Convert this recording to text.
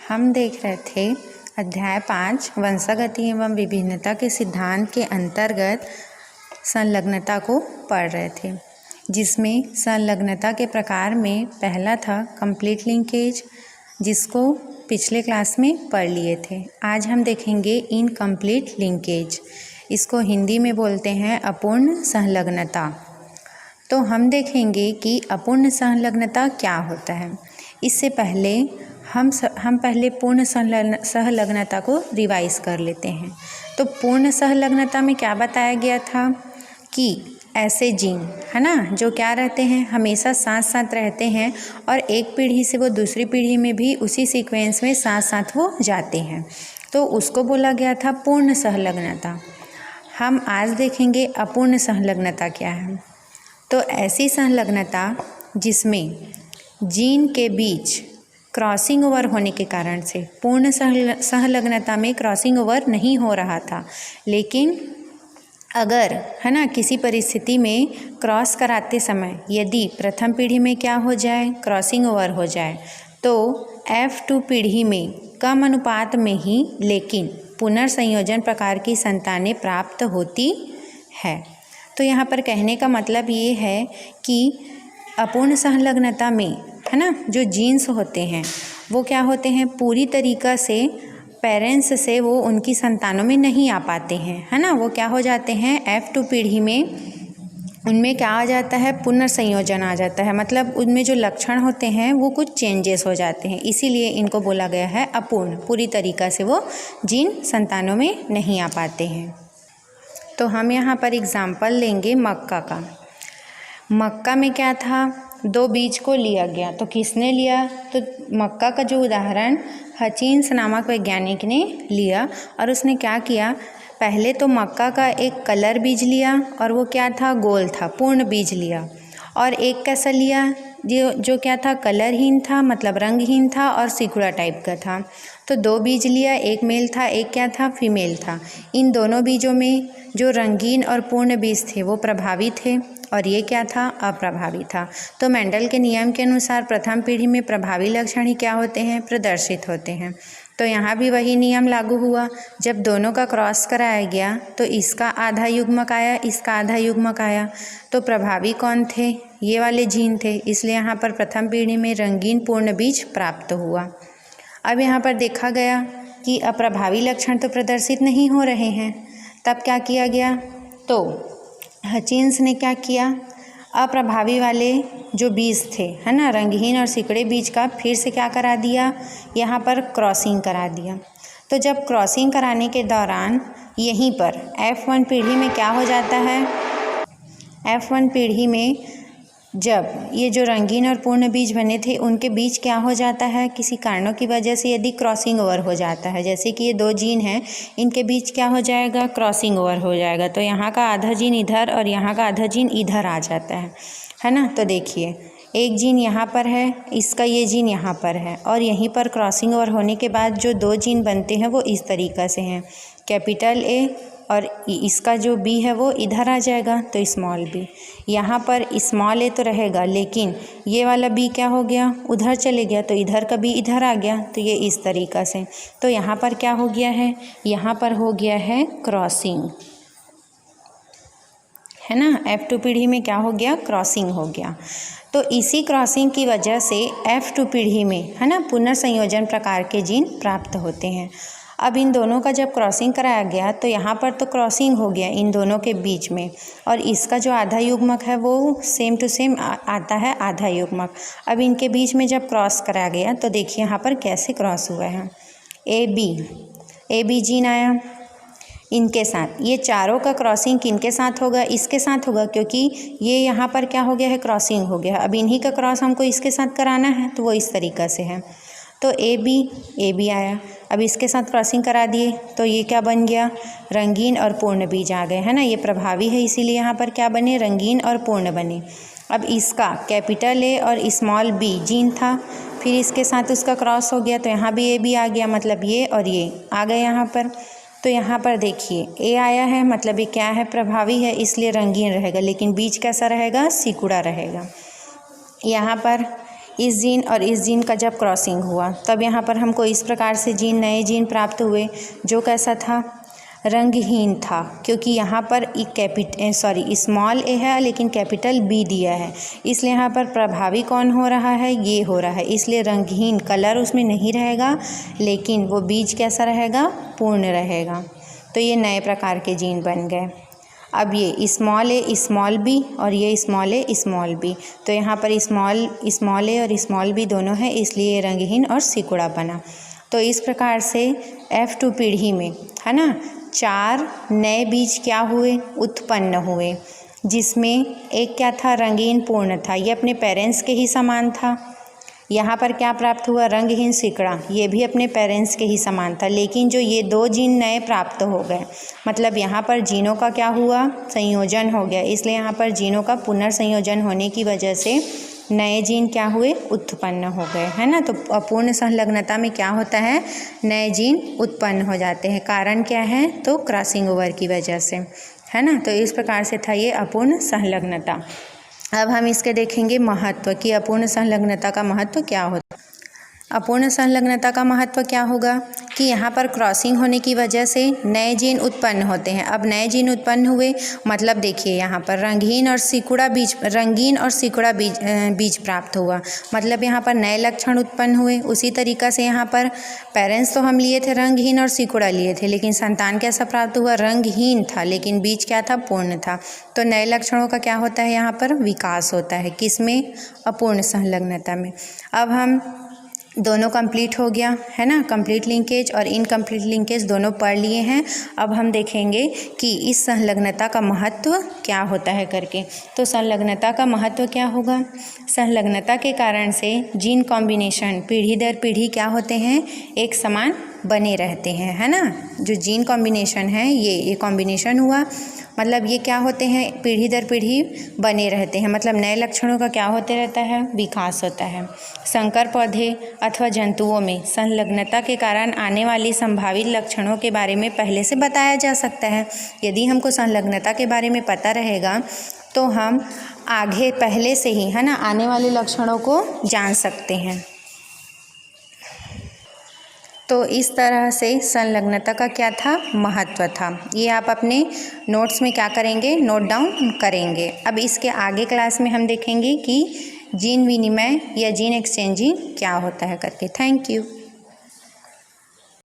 हम देख रहे थे अध्याय 5 वंशागति एवं विभिन्नता के सिद्धांत के अंतर्गत संलग्नता को पढ़ रहे थे, जिसमें संलग्नता के प्रकार में पहला था कंप्लीट लिंकेज, जिसको पिछले क्लास में पढ़ लिए थे। आज हम देखेंगे इनकम्प्लीट लिंकेज। इसको हिंदी में बोलते हैं अपूर्ण संलग्नता। तो हम देखेंगे कि अपूर्ण संलग्नता क्या होता है। इससे पहले हम पहले पूर्ण संलग्नता को रिवाइज कर लेते हैं। तो पूर्ण संलग्नता में क्या बताया गया था कि ऐसे जीन है ना, जो क्या रहते हैं, हमेशा साथ साथ रहते हैं और एक पीढ़ी से वो दूसरी पीढ़ी में भी उसी सीक्वेंस में साथ साथ वो जाते हैं, तो उसको बोला गया था पूर्ण संलग्नता। हम आज देखेंगे अपूर्ण संलग्नता क्या है। तो ऐसी संलग्नता जिसमें जीन के बीच क्रॉसिंग ओवर होने के कारण से, पूर्ण संलग्नता में क्रॉसिंग ओवर नहीं हो रहा था, लेकिन अगर है ना किसी परिस्थिति में क्रॉस कराते समय यदि प्रथम पीढ़ी में क्या हो जाए, क्रॉसिंग ओवर हो जाए, तो F2 पीढ़ी में कम अनुपात में ही लेकिन पुनर्संयोजन प्रकार की संतानें प्राप्त होती है। तो यहाँ पर कहने का मतलब ये है कि अपूर्ण संलग्नता में है ना जो जीन्स होते हैं वो क्या होते हैं, पूरी तरीक़ा से पेरेंट्स से वो उनकी संतानों में नहीं आ पाते हैं, है ना। वो क्या हो जाते हैं, F2 पीढ़ी में उनमें क्या आ जाता है, पुनर्संयोजन आ जाता है, मतलब उनमें जो लक्षण होते हैं वो कुछ चेंजेस हो जाते हैं। इसीलिए इनको बोला गया है अपूर्ण, पूरी तरीक़ा से वो जीन संतानों में नहीं आ पाते हैं। तो हम यहाँ पर एग्ज़ाम्पल लेंगे मक्का का। मक्का में क्या था, 2 बीज को लिया गया। तो किसने लिया, तो मक्का का जो उदाहरण हचिंस नामक वैज्ञानिक ने लिया और उसने क्या किया, पहले तो मक्का का एक कलर बीज लिया और वो क्या था, गोल था, पूर्ण बीज लिया। और एक कैसा लिया जो क्या था, कलरहीन था, मतलब रंगहीन था और सिकुड़ा टाइप का था। तो 2 बीज लिया, एक मेल था, एक क्या था, फीमेल था। इन दोनों बीजों में जो रंगीन और पूर्ण बीज थे वो प्रभावी थे और ये क्या था, अप्रभावी था। तो मेंडल के नियम के अनुसार प्रथम पीढ़ी में प्रभावी लक्षण ही क्या होते हैं, प्रदर्शित होते हैं। तो यहाँ भी वही नियम लागू हुआ। जब दोनों का क्रॉस कराया गया तो इसका आधा युग्मक आया, इसका आधा युग्मक आया। तो प्रभावी कौन थे, ये वाले जीन थे, इसलिए यहाँ पर प्रथम पीढ़ी में रंगीन पूर्ण बीज प्राप्त हुआ। अब यहाँ पर देखा गया कि अप्रभावी लक्षण तो प्रदर्शित नहीं हो रहे हैं, तब क्या किया गया, तो हचिंस ने क्या किया, अप्रभावी वाले जो बीज थे है ना, रंगहीन और सिकड़े बीज का फिर से क्या करा दिया, यहाँ पर क्रॉसिंग करा दिया। तो जब क्रॉसिंग कराने के दौरान यहीं पर F1 पीढ़ी में क्या हो जाता है, F1 पीढ़ी में जब ये जो रंगीन और पूर्ण बीज बने थे उनके बीच क्या हो जाता है, किसी कारणों की वजह से यदि क्रॉसिंग ओवर हो जाता है, जैसे कि ये 2 जीन हैं, इनके बीच क्या हो जाएगा, क्रॉसिंग ओवर हो जाएगा। तो यहाँ का आधा जीन इधर और यहाँ का आधा जीन इधर आ जाता है ना। तो देखिए एक जीन यहाँ पर है, इसका ये जीन यहाँ पर है और यहीं पर क्रॉसिंग ओवर होने के बाद जो 2 जीन बनते हैं वो इस तरीक़ा से हैं, कैपिटल A और इसका जो B है वो इधर आ जाएगा, तो स्मॉल b। यहाँ पर स्मॉल a तो रहेगा, लेकिन ये वाला B क्या हो गया, उधर चले गया, तो इधर का B इधर आ गया, तो ये इस तरीक़ा से। तो यहाँ पर क्या हो गया है, यहाँ पर हो गया है क्रॉसिंग, है ना। F2 पीढ़ी में क्या हो गया, क्रॉसिंग हो गया। तो इसी क्रॉसिंग की वजह से F2 पीढ़ी में है ना पुनर्संयोजन प्रकार के जीन प्राप्त होते हैं। अब इन दोनों का जब क्रॉसिंग कराया गया तो यहाँ पर तो क्रॉसिंग हो गया इन दोनों के बीच में, और इसका जो आधा युग्मक है वो सेम टू सेम आता है, आधा युग्मक। अब इनके बीच में जब क्रॉस कराया गया तो देखिए यहाँ पर कैसे क्रॉस हुआ है, ए बी जीन आया इनके साथ। ये चारों का क्रॉसिंग किनके साथ होगा, इसके साथ होगा, क्योंकि ये यहाँ पर क्या हो गया है, क्रॉसिंग हो गया। अब इन्हीं का क्रॉस हमको इसके साथ कराना है, तो वो इस तरीक़ा से है। तो ए बी आया, अब इसके साथ क्रॉसिंग करा दिए तो ये क्या बन गया, रंगीन और पूर्ण बीज आ गए, है ना। ये प्रभावी है, इसीलिए यहाँ पर क्या बने, रंगीन और पूर्ण बने। अब इसका कैपिटल A और स्मॉल b जीन था, फिर इसके साथ उसका क्रॉस हो गया, तो यहाँ भी A B आ गया, मतलब ये और ये आ गए यहाँ पर। तो यहाँ पर देखिए A आया है, मतलब ये क्या है, प्रभावी है, इसलिए रंगीन रहेगा, लेकिन बीज कैसा रहेगा, सिकुड़ा रहेगा। यहाँ पर इस जीन और इस जीन का जब क्रॉसिंग हुआ तब यहाँ पर हमको इस प्रकार से नए जीन प्राप्त हुए, जो कैसा था, रंगहीन था, क्योंकि यहाँ पर एक स्मॉल ए है लेकिन कैपिटल बी दिया है, इसलिए यहाँ पर प्रभावी कौन हो रहा है, ये हो रहा है, इसलिए रंगहीन, कलर उसमें नहीं रहेगा लेकिन वो बीज कैसा रहेगा, पूर्ण रहेगा। तो ये नए प्रकार के जीन बन गए। अब ये स्मॉल ए स्मॉल बी और ये स्मॉल ए स्मॉल बी, तो यहाँ पर स्मॉल ए और स्मॉल बी दोनों हैं, इसलिए ये रंगहीन और सिकुड़ा बना। तो इस प्रकार से F2 पीढ़ी में, है ना, 4 नए बीज क्या हुए, उत्पन्न हुए, जिसमें एक क्या था, रंगीन पूर्ण था, ये अपने पेरेंट्स के ही समान था। यहाँ पर क्या प्राप्त हुआ, रंगहीन सिकुड़ा, ये भी अपने पेरेंट्स के ही समान था, लेकिन जो ये 2 जीन नए प्राप्त हो गए, मतलब यहाँ पर जीनों का क्या हुआ, संयोजन हो गया, इसलिए यहाँ पर जीनों का पुनर्संयोजन होने की वजह से नए जीन क्या हुए, उत्पन्न हो गए, है ना। तो अपूर्ण संलग्नता में क्या होता है, नए जीन उत्पन्न हो जाते हैं। कारण क्या है, तो क्रॉसिंग ओवर की वजह से, है ना। तो इस प्रकार से था ये अपूर्ण संलग्नता। अब हम इसके देखेंगे महत्व कि अपूर्ण संलग्नता का महत्व क्या होता है। अपूर्ण संलग्नता का महत्व क्या होगा कि यहाँ पर क्रॉसिंग होने की वजह से नए जीन उत्पन्न होते हैं। अब नए जीन उत्पन्न हुए मतलब देखिए यहाँ पर रंगीन और सिकुड़ा बीज प्राप्त हुआ, मतलब यहाँ पर नए लक्षण उत्पन्न हुए। उसी तरीक़ा से यहाँ पर पेरेंट्स तो हम लिए थे रंगहीन और सिकुड़ा लिए थे, लेकिन संतान कैसा प्राप्त हुआ, रंगहीन था लेकिन बीज क्या था, पूर्ण था। तो नए लक्षणों का क्या होता है, यहाँ पर विकास होता है, किसमें, अपूर्ण संलग्नता में। अब हम दोनों कंप्लीट हो गया, है ना, कंप्लीट लिंकेज और इनकम्प्लीट लिंकेज दोनों पढ़ लिए हैं। अब हम देखेंगे कि इस संलग्नता का महत्व क्या होता है करके। तो संलग्नता का महत्व क्या होगा, संलग्नता के कारण से जीन कॉम्बिनेशन पीढ़ी दर पीढ़ी क्या होते हैं, एक समान बने रहते हैं, है ना। जो जीन कॉम्बिनेशन है ये कॉम्बिनेशन हुआ, मतलब ये क्या होते हैं, पीढ़ी दर पीढ़ी बने रहते हैं, मतलब नए लक्षणों का क्या होते रहता है, विकास होता है। संकर पौधे अथवा जंतुओं में संलग्नता के कारण आने वाली संभावित लक्षणों के बारे में पहले से बताया जा सकता है। यदि हमको संलग्नता के बारे में पता रहेगा तो हम आगे पहले से ही, है ना, आने वाले लक्षणों को जान सकते हैं। तो इस तरह से संलग्नता का क्या था, महत्व था। ये आप अपने नोट्स में क्या करेंगे, नोट डाउन करेंगे। अब इसके आगे क्लास में हम देखेंगे कि जीन विनिमय या जीन एक्सचेंजिंग क्या होता है करके। Thank you.